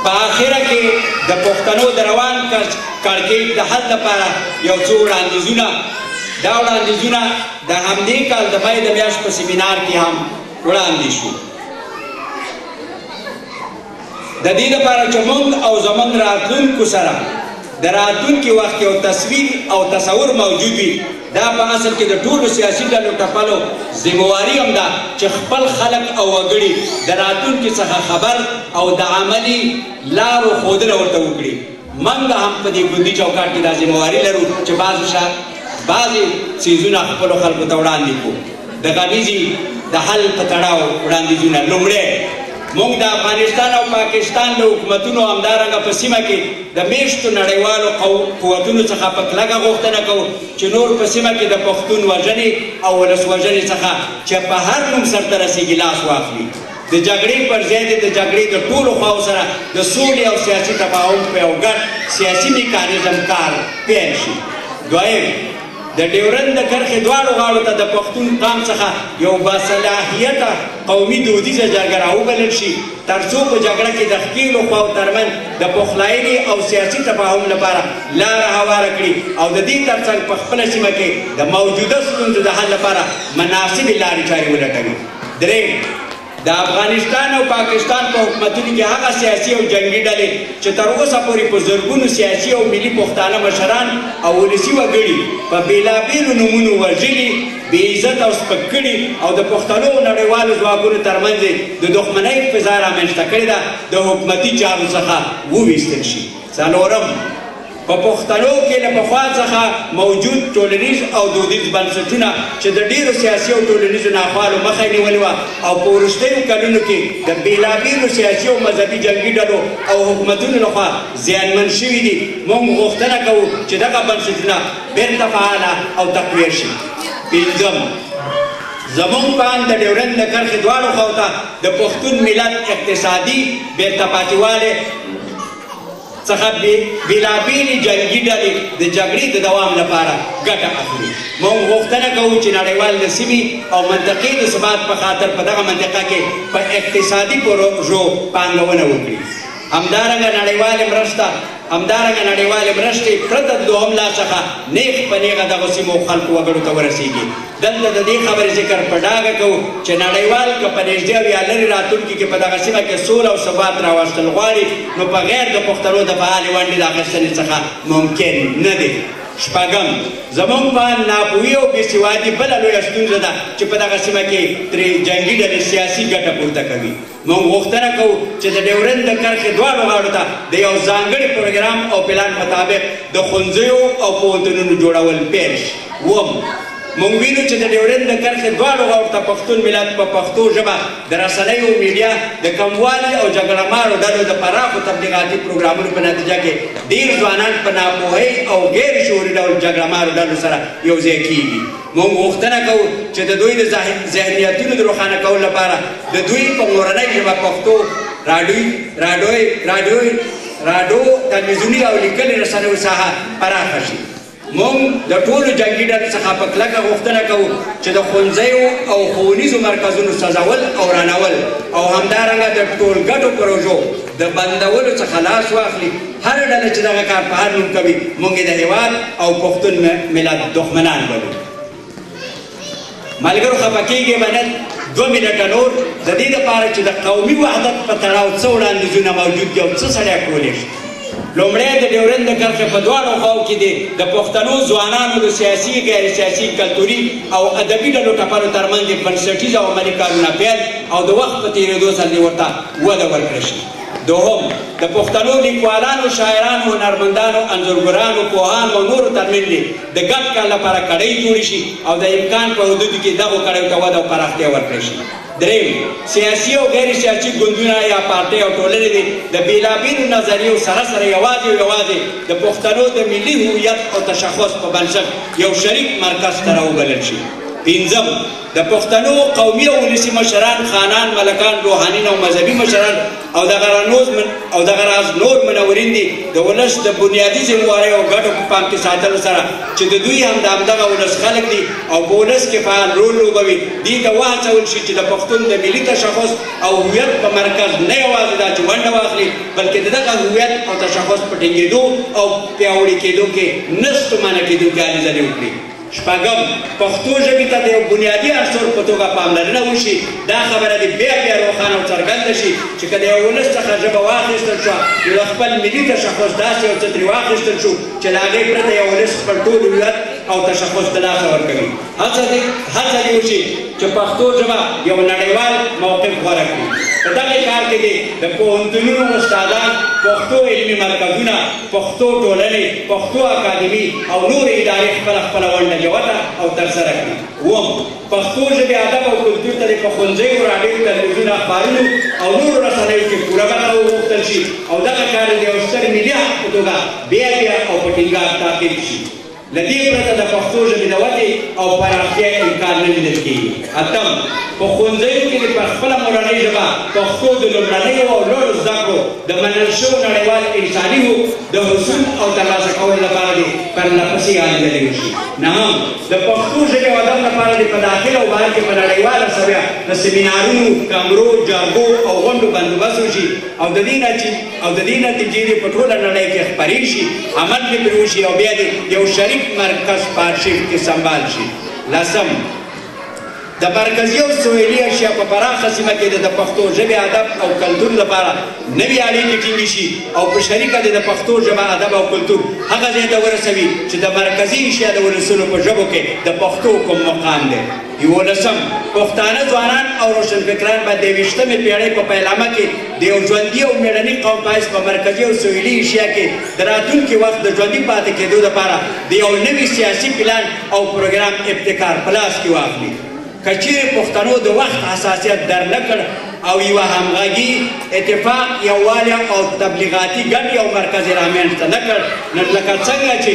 په آخره کې د پښتنو د روان کړکېچ د حل لپاره یو څو وړاندیزونه دا وړاندیزونه د همدې کال د مۍ د میاشت په سیمینار کې هم وړاندې شو د دې لپاره چې موږ او زموږ راتلونکو سره د راتلونکي وخت یو تصویر او تصور موجود وي دا په اصل کې د ټولو سیاسي ډلو ټپلو ذمهواري هم ده چې خپل خلک او وګړي د راتلونکي څخه خبر او د عملي لارو ښودنه ورته وکړي موږ هم په دې ګوندي چوکاټ کې دا ذمهواري لرو چې بعضې څیزونه خپلو خلکو ته وړاندې کړو د غمیزي د حل په تړاو وړاندیزونه لومړی موږ د افغانستان او پاکستان له حکومتونو همدارنګه په سیمه کې د میشتو نړیوالو قوتونو څخه په کلکه غوښتنه کوو چې نور په سیمه کې د پښتون وژنې او ولس وژنې څخه چې په هر نوم سرته رسیږي لاس واخلي د جګړې پر ځای د جګړې د ټولو خواو سره د سولې او سیاسي تفاهم په یو ګډ سیاسي میکانیزم کار پیل شي دویم د ډیورند د کرښې دواړو غاړو ته د پښتون قام څخه یو باصلاحیته قومي دودیزه جرګه راوبلل شي تر څو په جګړه کې د ښکېلو خواو ترمنځ د پخلاینې او سیاسي تفاهم لپاره لاره هواره کړي او د دې ترڅنګ په خپله سیمه کې د موجوده ستونزو د حل لپاره مناسبې لارې چارې ولټوي درېیم د افغانستان او پاکستان په حکومتونو کې هغه سیاسي او جنګي ډلې چې تر اوسه پورې په زرګونو سیاسي او ملي پښتانه مشران او ولسي وګړي په بېلابېلو نومونو وژلي بې عزت او سپک کړي او د پښتنو نړیوالو ځواکونو ترمنځ د دښمنۍ فضا رامنځته کړې ده د حکومتي چارو څخه وویستل شي څلورم په پښتنو کې له پخوا څخه موجود ټولنیز او دودیز بنسټونه چې د ډیرو سیاسي او ټولنیزو ناخوالو مخه یې نیولې وه او په وروستیو کلونو کې د بېلابېلو سیاسي او مذهبي جنګي ډلو او حکومتونو لخوا زیانمن شوي دي موږ غوښتنه کوو چې دغه بنسټونه بېرته فعاله او تقویه شي پنځم زموږ پام د ډیورند د کرښې دواړو خواو ته د پښتون ملت اقتصادي بېرته پاتېوالی څخه بېلابېلې جنګي ډلې د جګړې د دوام لپاره ګټه اخلي موږ غوښتنه کوو چې نړیوال د سیمې او منطقې د ثبات په خاطر په دغه منطقه کې په اقتصادي پروژو پانګونه وکړي همدارنګه نړیوالې مرستې پرته د دوهم لاس څخه نیغ په نیغه دغو سیمو خلکو وګړو ته ورسیږي دلته د دې خبرې ذکر په ډاګه کوو چې نړیوال که په نږدې او یا لرې راتلونکي کې په دغه سیمه کې سوله او ثبات راوستل غواړي نو په غیر د پښتنو د فعالې ونډې د اخیستنې څخه ممکن نه دی شپږم زموږ په ناپوهي او بېسوادي بله لویه ستونزه ده چې په دغه سیمه کې ترې جنګي ډلې سیاسي ګټه پورته کوي موږ غوښتنه کوو چې د ډیورند د کرښې دواړو غاړو ته د یو ځانګړي پروګرام او پلان مطابق د ښوونځیو او پوهنتونونو جوړول پیل شي اووم موږ وینو چې د ډیورند د کرښې دواړو غاړو ته پښتون ملت په پښتو ژبه د رسنیو میډیا د کموالي او جګړه مارو ډلو د پراخو تبلیغاتي پروګرامونو په نتیجه کې ډېر ځوانان په ناپوهۍ او غیر شعوري ډول جګړه مارو ډلو سره یوځای کیږي موږ غوښتنه کوو چې د دوی د ذهنیتونو د روښانه کولو لپاره د دوی په مورنۍ ژبه پښتو راډیو تلویزیوني او لیکلې رسنیو ساحه پراخه شي موږ د ټولو جنګي ډلو څخه په کلکه غوښتنه کوو چې د ښوونځیو او ښوونیزو مرکزونو سوځول او رانول او همدارنګه د ټولګټو پروژو د بندولو څخه لاس واخلي هره ډله چې دغه کار په هر نوم کوي موږ د هېواد او پښتون ملت دښمنان بلو ملګرو خفه کېږئ به نه 2 منټه نور د دې دپاره چې د قومي وحدت په تړاو څه وړاندیزونه موجود دي او څه سړی کولی شي لومړی د ډیورند د کرښې په دواړو خواو کې دی د پښتنو ځوانانو د سیاسي غیر سیاسي کلتوري او ادبي ډلو ټپلو ترمنځ بنسټیز او عملي کارونه پیل او د وخت په تېرېدو سره دې ورته وده ورکړی شي دوهم د پښتنو لیکوالانو شاعرانو هنرمندانو انځورګرانو پوهانو او نورو ترمنځ د ګډ کار لپاره کړۍ جوړې شي او د امکان په حدودو کې دغو کړیو ته وده او پراختیا ورکړی شي دریم سیاسي او غیر سیاسي ګوندونه یا پارټۍ او ټولنې دې د بېلابېلو نظریو سره سره یوازې د پښتنو د ملي هویت او تشخص په بنسټ یو شریک مرکز ته راوبلل شي پنځم د پښتنو قومي او ولسي مشران خانان ملکان روحانین او مذهبي مشران او دغه راز نور منورین دي د ولس د بنیادي ذمهوارۍ او ګټو په پام کې ساتلو سره چې د دوی هم د همدغه ولس خلک دي او په ولس کې فعال رول لوبوي دې ته وهڅول شي چې د پښتون د ملي تشخص او هویت په مرکز نه یوازې دا چې ونډه واخلي بلکې د دغه هویت او تشخص په ټینګېدو او پیاوړي کېدو کې نه ستومانه کېدونکې هلې ځلې وکړي. شپږم پښتو ژبې ته د یو بنیادي عنصر په توګه پاملرنه وشي. دا خبره دې بیا بیا روښانه او څرګنده شي چې که د یو ولس څخه ژبه واخیستل شوه نو د خپل ملي تشخص داسې یو څه ترې واخیستل شو چې له هغې پرته یو ولس خپل ټول هویت او تشخص د لاسه ورکوي. هڅه دې وشي چې پښتو ژبه یو نړیوال موقف غوره کړي. په دغې کار کې دې د پوهنتونونو استادان، پښتو علمي مرکزونه، پښتو ټولنې، پښتو اکاډمي او نورې ادارې خپله ونډه جوته او ترسره کړي. اووم پښتو ژبې ادب او کلتور ته د په ښوونځیو، راډیو، تلویزیون، اخبارونو او نورو رسنیو کې پوره برخه وغوښتل شي او دغه کار د یو ستر ملي حق په توګه بیا بیا او په ټینګار تعقیب شي. له دې پرته د پښتو ژبې د ودې او پراختیا امکان نه لیدل کېږي. اتم په ښوونځیو کې د په خپله مورنۍ ژبه پښتو د لومړنیو او لوړو زده کړو د منل شوو نړیوال انساني حقوق د حصول او ترلاسه کولو لپاره دې پرلهپسې هلې ځلې وشي. نهم د پښتو ژبې او ادب لپاره دې په داخل او بهر کې په نړیواله سویه د سیمینارونو، کمرو، جرګو او غونډو بندوبست وشي او د دې نتیجې دې په ټوله نړۍ کې خپرې شي، عمل دې پرې وشي او بیا دې یو شریف مرکز په ارشیف کې سمبال شي. لسم د مرکزي او سویلي اشیا په پراخه سیمه کې د پښتو ژبې ادب او کلتور لپاره نوي اړیکې ټینګې شي او په شریکه د پښتو ژبه ادب او کلتور هغه ځای ته ورسوي چې د مرکزي اشیا د ولسونو په ژبو کې د پښتو کوم مقام دی. 11 پښتانه ځوانان او روشنفکران به د 20مې پېړۍ په پیلامه کې د یو ژوندي او مېړني قوم په حیث په مرکزي او سویلي ایشیا کې د راتلونکي وخت د ژوندي پاتې کېدو لپاره د یو نوي سیاسي پلان او پروګرام ابتکار په لاس کې واخلي. که چیرې پښتنو د وخت حساسیت در نه کړ او یوه همغږي، اتفاق، یووالی او تبلیغاتي ګډ یو مرکز یې رامنځته نه کړ، نو لکه څنګه چې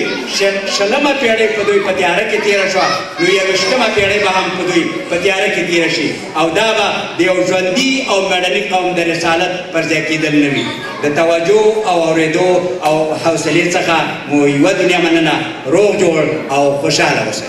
20مه پېړۍ په دوی په تیاره کې تېره شوه نو 21مه پېړۍ به هم په دوی په تیاره کې تېره شي او دا به د یو ژوندي او مېړني قوم د رسالت پر ځای کېدل نه وي. د توجه او اورېدو او حوصلې څخه مو یوه دنیا مننه. روغ جوړ او خوشحاله اوسئ.